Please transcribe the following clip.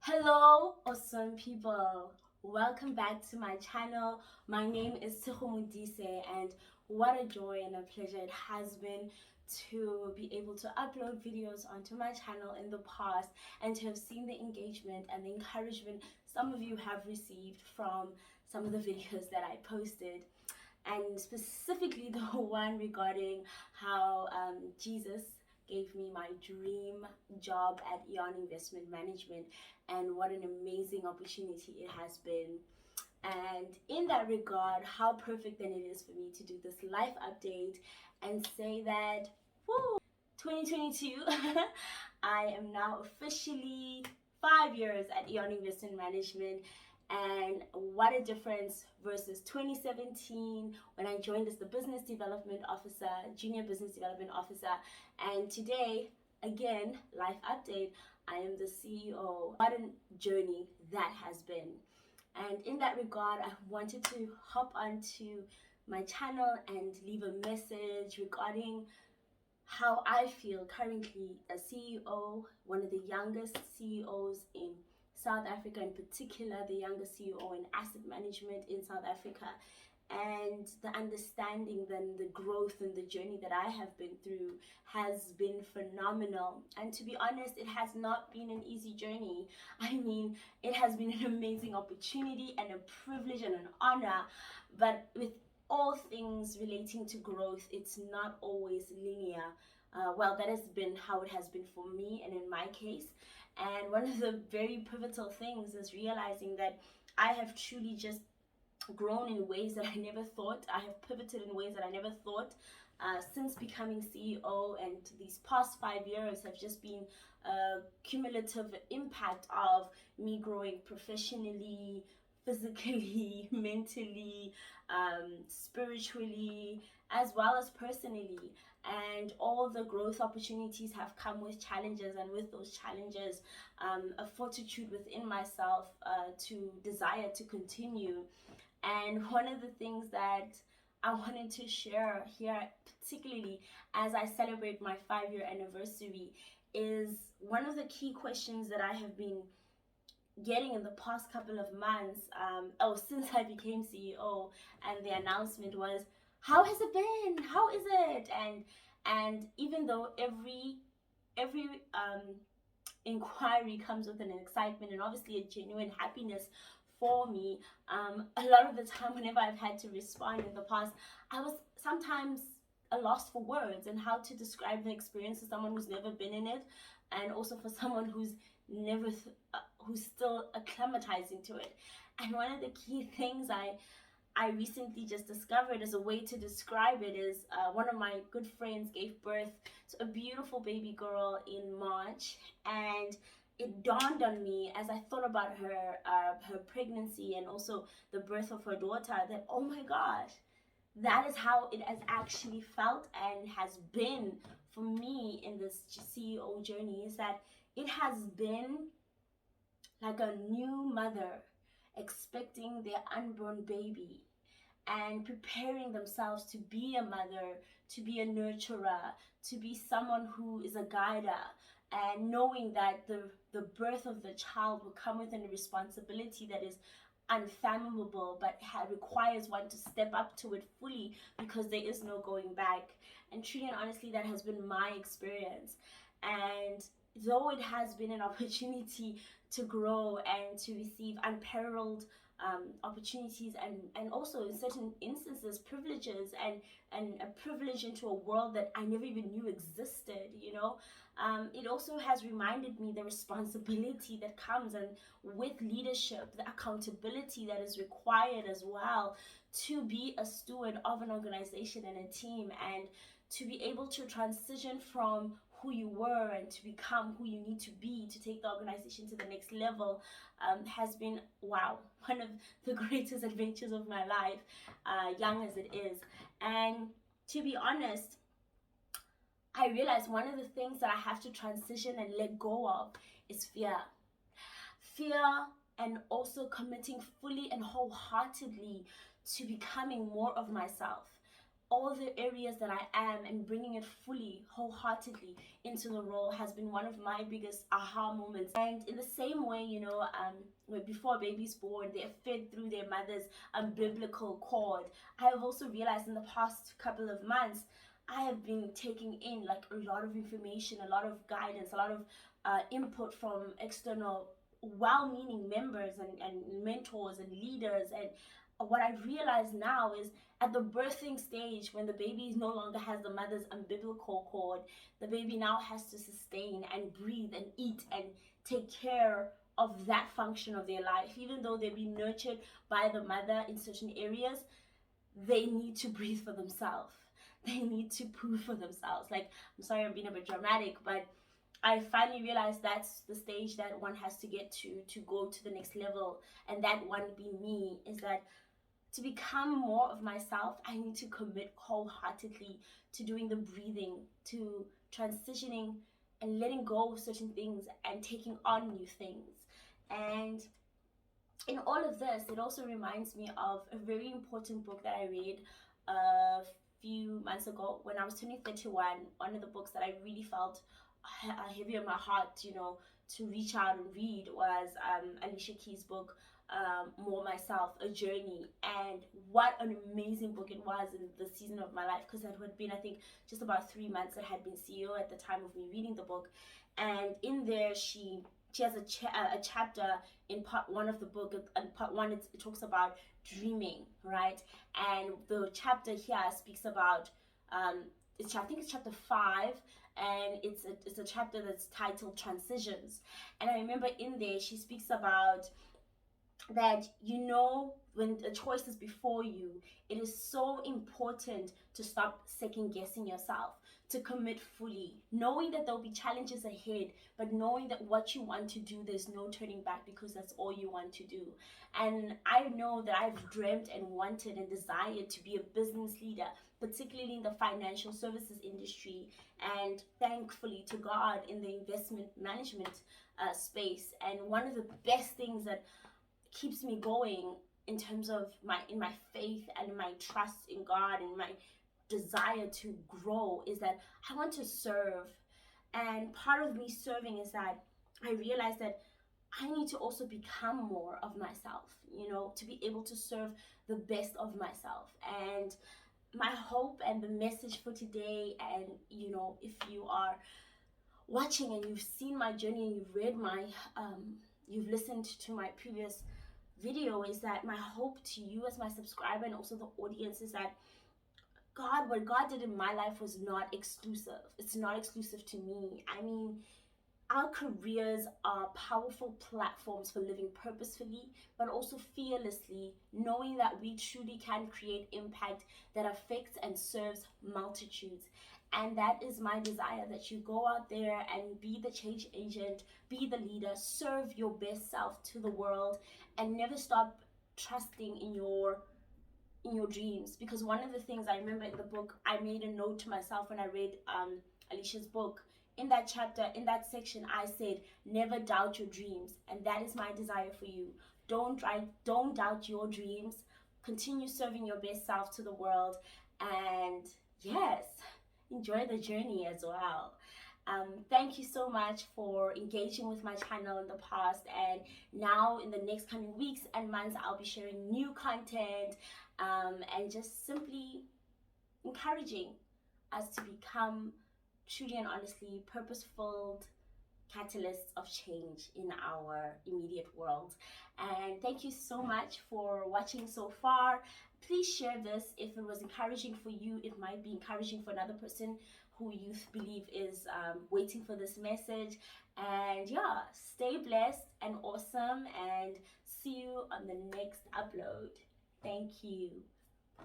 Hello, awesome people. Welcome back to my channel. My name is Tshomudise, and what a joy and a pleasure it has been to be able to upload videos onto my channel in the past and to have seen the engagement and the encouragement some of you have received from some of the videos that I posted, and specifically the one regarding how Jesus gave me my dream job at Aeon Investment Management, and what an amazing opportunity it has been. And in that regard, how perfect then it is for me to do this life update and say that, woo, 2022, I am now officially 5 years at Aeon Investment Management. And what a difference versus 2017 when I joined as the business development officer, junior business development officer. And today, again, life update, I am the CEO. What a journey that has been. And in that regard, I wanted to hop onto my channel and leave a message regarding how I feel currently as CEO, one of the youngest CEOs in South Africa, in particular, the youngest CEO in asset management in South Africa, and the understanding, then the growth and the journey that I have been through has been phenomenal. And to be honest, it has not been an easy journey. I mean, it has been an amazing opportunity and a privilege and an honor, but with all things relating to growth, it's not always linear. Well, that has been how it has been for me and in my case. And one of the very pivotal things is realizing that I have truly just grown in ways that I never thought. I have pivoted in ways that I never thought. Since becoming CEO, and these past 5 years have just been a cumulative impact of me growing professionally, physically, mentally, spiritually, as well as personally. And all the growth opportunities have come with challenges, and with those challenges, a fortitude within myself to desire to continue. And one of the things that I wanted to share here, particularly as I celebrate my 5 year anniversary, is one of the key questions that I have been getting in the past couple of months, since I became CEO, and the announcement was, how has it been? How is it? And even though every inquiry comes with an excitement and obviously a genuine happiness for me, a lot of the time whenever I've had to respond in the past, I was sometimes a loss for words and how to describe the experience to someone who's never been in it, and also for someone who's never who's still acclimatizing to it. And one of the key things I recently just discovered as a way to describe it is, one of my good friends gave birth to a beautiful baby girl in March, and it dawned on me as I thought about her pregnancy and also the birth of her daughter that, oh my gosh, that is how it has actually felt and has been for me in this CEO journey, is that it has been like a new mother expecting their unborn baby and preparing themselves to be a mother, to be a nurturer, to be someone who is a guider, and knowing that the birth of the child will come with a responsibility that is unfathomable, but requires one to step up to it fully because there is no going back. And truly and honestly, that has been my experience. And though it has been an opportunity to grow and to receive unparalleled opportunities, and also in certain instances privileges, and a privilege into a world that I never even knew existed, it also has reminded me the responsibility that comes, and with leadership, the accountability that is required as well, to be a steward of an organization and a team, and to be able to transition from who you were and to become who you need to be to take the organization to the next level, has been, wow, one of the greatest adventures of my life, young as it is. And to be honest, I realized one of the things that I have to transition and let go of is fear. Fear, and also committing fully and wholeheartedly to becoming more of myself. all the areas that I am and bringing it fully, wholeheartedly into the role has been one of my biggest aha moments. And in the same way, when before a baby's born, they're fed through their mother's umbilical cord. I have also realized in the past couple of months, I have been taking in like a lot of information, a lot of guidance, a lot of input from external well-meaning members and mentors and leaders. And what I realize now is at the birthing stage, when the baby no longer has the mother's umbilical cord, the baby now has to sustain and breathe and eat and take care of that function of their life. Even though they've been nurtured by the mother in certain areas, they need to breathe for themselves. They need to poo for themselves. Like, I'm sorry, I'm being a bit dramatic, but I finally realized that's the stage that one has to get to go to the next level. And that one being me is that to become more of myself, I need to commit wholeheartedly to doing the breathing, to transitioning and letting go of certain things and taking on new things. And in all of this, it also reminds me of a very important book that I read a few months ago when I was turning 31. One of the books that I really felt heavy on my heart, to reach out and read was Alicia Keys' book, More Myself, A Journey. And what an amazing book it was in the season of my life, because it had been, I think, just about 3 months that I had been CEO at the time of me reading the book. And in there, she has a chapter in part one of the book. And part one, it talks about dreaming, right? And the chapter here speaks about I think it's chapter 5, and it's a chapter that's titled Transitions. And I remember in there she speaks about that, when a choice is before you, it is so important to stop second guessing yourself, to commit fully, knowing that there'll be challenges ahead, but knowing that what you want to do, there's no turning back, because that's all you want to do. And I know that I've dreamt and wanted and desired to be a business leader, particularly in the financial services industry, and thankfully to God in the investment management space. And one of the best things that keeps me going in terms of my faith and my trust in God and my desire to grow is that I want to serve. And part of me serving is that I realize that I need to also become more of myself, to be able to serve the best of myself. And my hope and the message for today, and if you are watching and you've seen my journey and you've read you've listened to my previous video, is that my hope to you as my subscriber and also the audience is that what God did in my life was not exclusive. It's not exclusive to me. I mean, our careers are powerful platforms for living purposefully, but also fearlessly, knowing that we truly can create impact that affects and serves multitudes. And that is my desire, that you go out there and be the change agent, be the leader, serve your best self to the world, and never stop trusting in your dreams. Because one of the things I remember in the book, I made a note to myself when I read Alicia's book. In that chapter, in that section, I said, never doubt your dreams. And that is my desire for you. Don't doubt your dreams. Continue serving your best self to the world. And yes, enjoy the journey as well. Thank you so much for engaging with my channel in the past, and now in the next coming weeks and months I'll be sharing new content, and just simply encouraging us to become truly and honestly purposeful catalysts of change in our immediate world. And thank you so much for watching so far. Please share this. If it was encouraging for you, it might be encouraging for another person who you believe is waiting for this message. And yeah, stay blessed and awesome, and see you on the next upload. Thank you. Bye.